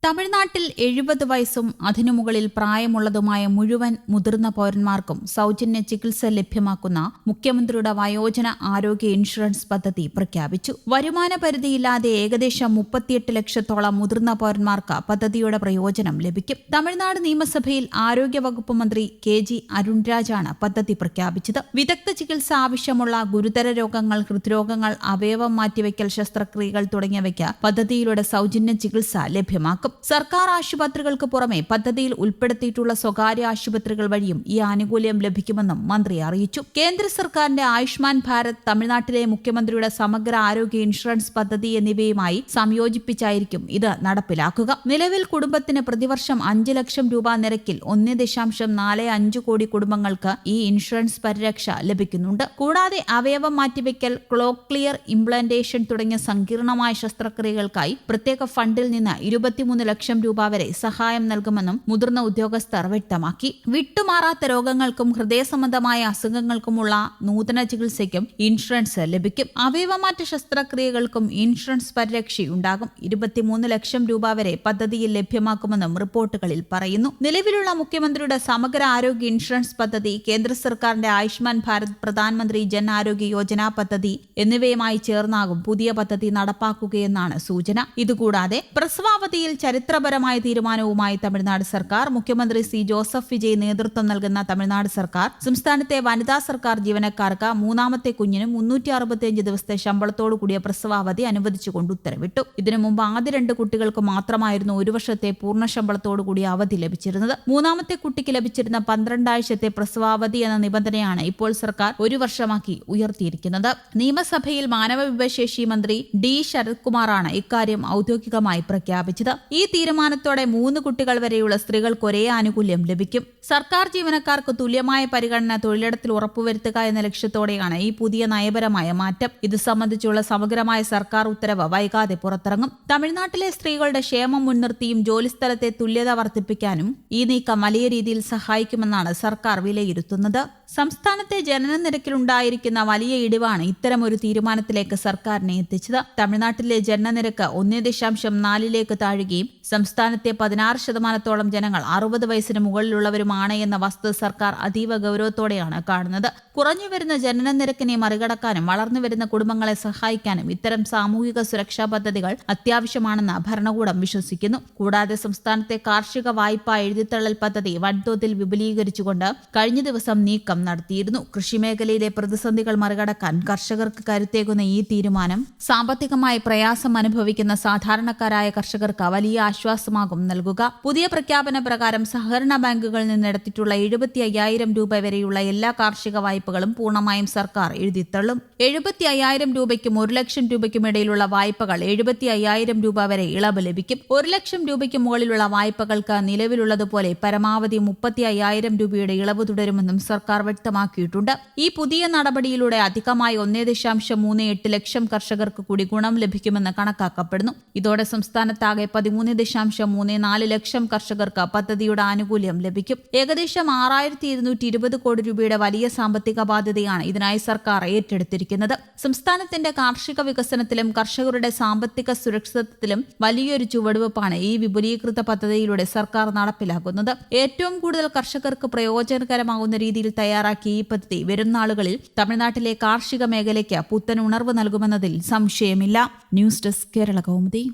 തമിഴ്നാട്ടിൽ 70 വയസ്സും അതിനു മുകളിൽ പ്രായമുള്ളതുമായ മുഴുവൻ മുതിർന്ന പൗരന്മാർക്കും സൗജന്യ ചികിത്സ ലഭ്യമാക്കുന്ന മുഖ്യമന്ത്രിയുടെ വയോജന ആരോഗ്യ ഇൻഷുറൻസ് പദ്ധതി പ്രഖ്യാപിച്ചു. വരുമാന പരിധിയില്ലാതെ ഏകദേശം 38 ലക്ഷത്തോളം മുതിർന്ന പൗരന്മാർക്ക് പദ്ധതിയുടെ പ്രയോജനം ലഭിക്കും. തമിഴ്നാട് നിയമസഭയിൽ ആരോഗ്യവകുപ്പ് മന്ത്രി KG അരുൺരാജാണ് പദ്ധതി പ്രഖ്യാപിച്ചത്. വിദഗ്ധ ചികിത്സ ആവശ്യമുള്ള ഗുരുതര രോഗങ്ങൾ, ഹൃദ്രോഗങ്ങൾ, അവയവം മാറ്റിവെക്കൽ ശസ്ത്രക്രിയകൾ തുടങ്ങിയവയ്ക്ക് പദ്ധതിയിലൂടെ സൗജന്യ ചികിത്സ ലഭ്യമാക്കും. സർക്കാർ ആശുപത്രികൾക്ക് പുറമെ പദ്ധതിയിൽ ഉൾപ്പെടുത്തിയിട്ടുള്ള സ്വകാര്യ ആശുപത്രികൾ വഴിയും ഈ ആനുകൂല്യം ലഭിക്കുമെന്നും മന്ത്രി അറിയിച്ചു. കേന്ദ്ര സർക്കാരിന്റെ ആയുഷ്മാൻ ഭാരത്, തമിഴ്നാട്ടിലെ മുഖ്യമന്ത്രിയുടെ സമഗ്ര ആരോഗ്യ ഇൻഷുറൻസ് പദ്ധതി എന്നിവയുമായി സംയോജിപ്പിച്ചായിരിക്കും ഇത് നടപ്പിലാക്കുക. നിലവിൽ കുടുംബത്തിന് പ്രതിവർഷം 5 ലക്ഷം രൂപ നിരക്കിൽ 1.45 കോടി കുടുംബങ്ങൾക്ക് ഈ ഇൻഷുറൻസ് പരിരക്ഷ ലഭിക്കുന്നുണ്ട്. കൂടാതെ അവയവം മാറ്റിവെക്കൽ, കോക്ലിയർ ഇംപ്ലാന്റേഷൻ തുടങ്ങിയ സങ്കീർണമായ ശസ്ത്രക്രിയകൾക്കായി പ്രത്യേക ഫണ്ടിൽ നിന്ന് 23 ലക്ഷം രൂപ വരെ സഹായം നൽകുമെന്നും മുതിർന്ന ഉദ്യോഗസ്ഥർ വ്യക്തമാക്കി. വിട്ടുമാറാത്ത രോഗങ്ങൾക്കും ഹൃദയ സംബന്ധമായ അസുഖങ്ങൾക്കുമുള്ള നൂതന ചികിത്സയ്ക്കും ഇൻഷുറൻസ് ലഭിക്കും. അവയവമാറ്റ ശസ്ത്രക്രിയകൾക്കും ഇൻഷുറൻസ് പരിരക്ഷയുണ്ടാകും. 23 ലക്ഷം രൂപ വരെ പദ്ധതിയിൽ ലഭ്യമാക്കുമെന്നും റിപ്പോർട്ടുകളിൽ പറയുന്നു. നിലവിലുള്ള മുഖ്യമന്ത്രിയുടെ സമഗ്ര ആരോഗ്യ ഇൻഷുറൻസ് പദ്ധതി, കേന്ദ്ര സർക്കാരിന്റെ ആയുഷ്മാൻ ഭാരത്, പ്രധാനമന്ത്രി ജൻ ആരോഗ്യ യോജന പദ്ധതി എന്നിവയുമായി ചേർന്നാകും പുതിയ പദ്ധതി നടപ്പാക്കുകയെന്നാണ് സൂചന. ഇതുകൂടാതെ പ്രസവാവധിയിൽ ചരിത്രപരമായ തീരുമാനവുമായി തമിഴ്നാട് സർക്കാർ. മുഖ്യമന്ത്രി C. ജോസഫ് വിജയ് നേതൃത്വം നൽകുന്ന തമിഴ്നാട് സർക്കാർ സംസ്ഥാനത്തെ വനിതാ സർക്കാർ ജീവനക്കാർക്ക് മൂന്നാമത്തെ കുഞ്ഞിനും 365 ദിവസത്തെ ശമ്പളത്തോടു കൂടിയ പ്രസവാവധി അനുവദിച്ചുകൊണ്ട് ഉത്തരവിട്ടു. ഇതിനു മുമ്പ് ആദ്യ 2 കുട്ടികൾക്ക് മാത്രമായിരുന്നു 1 വർഷത്തെ പൂർണ്ണ ശമ്പളത്തോടു കൂടിയ അവധി ലഭിച്ചിരുന്നത്. മൂന്നാമത്തെ കുട്ടിക്ക് ലഭിച്ചിരുന്ന 12 ആഴ്ചത്തെ പ്രസവാവധി എന്ന നിബന്ധനയാണ് ഇപ്പോൾ സർക്കാർ 1 വർഷമാക്കി ഉയർത്തിയിരിക്കുന്നത്. നിയമസഭയിൽ മാനവവിഭവശേഷി മന്ത്രി D. ശരത് കുമാറാണ് ഇക്കാര്യം ഔദ്യോഗികമായി പ്രഖ്യാപിച്ചത്. ഈ തീരുമാനത്തോടെ 3 കുട്ടികൾ വരെയുള്ള സ്ത്രീകൾക്ക് ഒരേ ആനുകൂല്യം ലഭിക്കും. സർക്കാർ ജീവനക്കാർക്ക് തുല്യമായ പരിഗണന തൊഴിലിടത്തിൽ ഉറപ്പുവരുത്തുക എന്ന ലക്ഷ്യത്തോടെയാണ് ഈ പുതിയ നയപരമായ മാറ്റം. ഇത് സംബന്ധിച്ചുള്ള സമഗ്രമായ സർക്കാർ ഉത്തരവ് വൈകാതെ പുറത്തിറങ്ങും. തമിഴ്നാട്ടിലെ സ്ത്രീകളുടെ ക്ഷേമം മുൻനിർത്തിയും ജോലിസ്ഥലത്തെ തുല്യത വർദ്ധിപ്പിക്കാനും ഈ നീക്കം വലിയ രീതിയിൽ സഹായിക്കുമെന്നാണ് സർക്കാർ വിലയിരുത്തുന്നത്. സംസ്ഥാനത്തെ ജനന നിരക്കിലുണ്ടായിരിക്കുന്ന വലിയ ഇടിവാണ് ഇത്തരമൊരു തീരുമാനത്തിലേക്ക് സർക്കാരിനെ എത്തിച്ചത്. തമിഴ്നാട്ടിലെ ജനനനിരക്ക് 1.4 താഴുകയും സംസ്ഥാനത്തെ 16% ജനങ്ങൾ 60 വയസ്സിന് മുകളിലുള്ളവരുമാണ് എന്ന വസ്തുത സർക്കാർ അതീവ ഗൗരവത്തോടെയാണ് കാണുന്നത്. കുറഞ്ഞുവരുന്ന ജനന നിരക്കിനെ മറികടക്കാനും വളർന്നുവരുന്ന കുടുംബങ്ങളെ സഹായിക്കാനും ഇത്തരം സാമൂഹിക സുരക്ഷാ പദ്ധതികൾ അത്യാവശ്യമാണെന്ന് ഭരണകൂടം വിശ്വസിക്കുന്നു. കൂടാതെ സംസ്ഥാനത്തെ കാർഷിക വായ്പാ എഴുതിത്തള്ളൽ പദ്ധതി വൻതോതിൽ വിപുലീകരിച്ചുകൊണ്ട് കഴിഞ്ഞ ദിവസം നീക്കം നടത്തിയിരുന്നു. കൃഷിമേഖലയിലെ പ്രതിസന്ധികൾ മറികടക്കാൻ കർഷകർക്ക് കരുത്തേകുന്ന ഈ തീരുമാനം സാമ്പത്തികമായി പ്രയാസം അനുഭവിക്കുന്ന സാധാരണക്കാരായ കർഷകർക്ക് വലിയ ആശ്വാസമാകും നൽകുക. പുതിയ പ്രഖ്യാപന പ്രകാരം സഹകരണ ബാങ്കുകളിൽ നിന്നെടുത്തിട്ടുള്ള 75,000 രൂപ വരെയുള്ള എല്ലാ കാർഷിക വായ്പകളും പൂർണ്ണമായും സർക്കാർ എഴുതിത്തള്ളും. 75,000 രൂപയ്ക്കും 1 ലക്ഷം രൂപയ്ക്കും ഇടയിലുള്ള വായ്പകൾ 75,000 രൂപ വരെ ഇളവ് ലഭിക്കും. 1 ലക്ഷം രൂപയ്ക്ക് മുകളിലുള്ള വായ്പകൾക്ക് നിലവിലുള്ളതുപോലെ പരമാവധി 35,000 രൂപയുടെ ഇളവ് തുടരുമെന്നും സർക്കാർ വ്യക്തമാക്കിയിട്ടുണ്ട്. ഈ പുതിയ നടപടിയിലൂടെ അധികമായി 1.38 ലക്ഷം കർഷകർക്ക് കൂടി ഗുണം ലഭിക്കുമെന്ന് കണക്കാക്കപ്പെടുന്നു. ഇതോടെ സംസ്ഥാനത്താകെ 13.34 ലക്ഷം കർഷകർക്ക് പദ്ധതിയുടെ ആനുകൂല്യം ലഭിക്കും. ഏകദേശം 6,220 കോടി രൂപയുടെ വലിയ സാമ്പത്തിക ബാധ്യതയാണ് ഇതിനായി സർക്കാർ ഏറ്റെടുത്തിരിക്കുന്നത്. സംസ്ഥാനത്തിന്റെ കാർഷിക വികസനത്തിലും കർഷകരുടെ സാമ്പത്തിക സുരക്ഷിതത്വത്തിലും വലിയൊരു ചുവടുവെപ്പാണ് ഈ വിപുലീകൃത പദ്ധതിയിലൂടെ സർക്കാർ നടപ്പിലാക്കുന്നത്. ഏറ്റവും കൂടുതൽ കർഷകർക്ക് പ്രയോജനകരമാകുന്ന രീതിയിൽ തയ്യാറാക്കിയ ഈ പദ്ധതി വരും നാളുകളിൽ തമിഴ്നാട്ടിലെ കാർഷിക മേഖലയ്ക്ക് പുത്തൻ ഉണർവ് നൽകുമെന്നതിൽ സംശയമില്ല. News desk, Kerala Kaumudi.